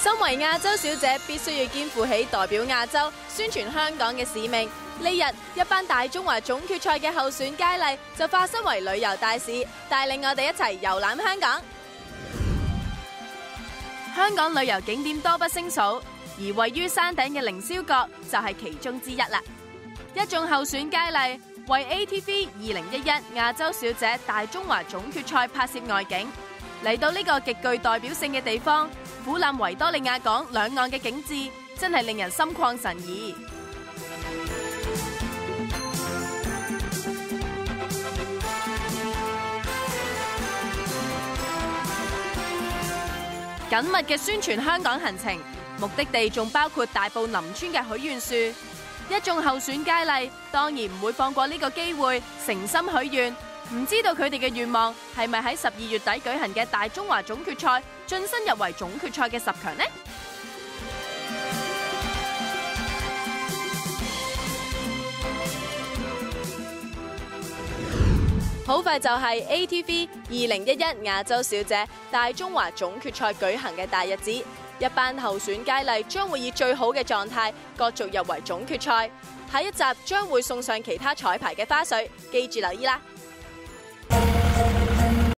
身為亞洲小姐，必須要肩負起代表亞洲、宣傳香港嘅使命。呢日一班大中華總決賽嘅候選佳麗就化身為旅遊大使，帶領我哋一齊遊覽香港。香港旅遊景點多不勝數，而位於山頂嘅凌霄閣就係其中之一啦。一眾候選佳麗為 ATV 2011亞洲小姐大中華總決賽拍攝外景，嚟到呢個極具代表性嘅地方，俯瞰維多利亞港兩岸嘅景致，真係令人心曠神怡。緊密嘅宣傳香港行程，目的地仲包括大埔林村嘅許願樹。一眾候選佳麗當然唔會放過呢個機會，誠心許願。唔知道佢哋嘅願望係咪喺12月底舉行嘅大中華總決賽晉身入圍總決賽嘅10強呢？好快就係 ATV 2011亞洲小姐大中華總決賽舉行嘅大日子，一班候選佳麗將會以最好嘅狀態角逐入圍總決賽。下一集將會送上其他彩排嘅花絮，記住留意啦！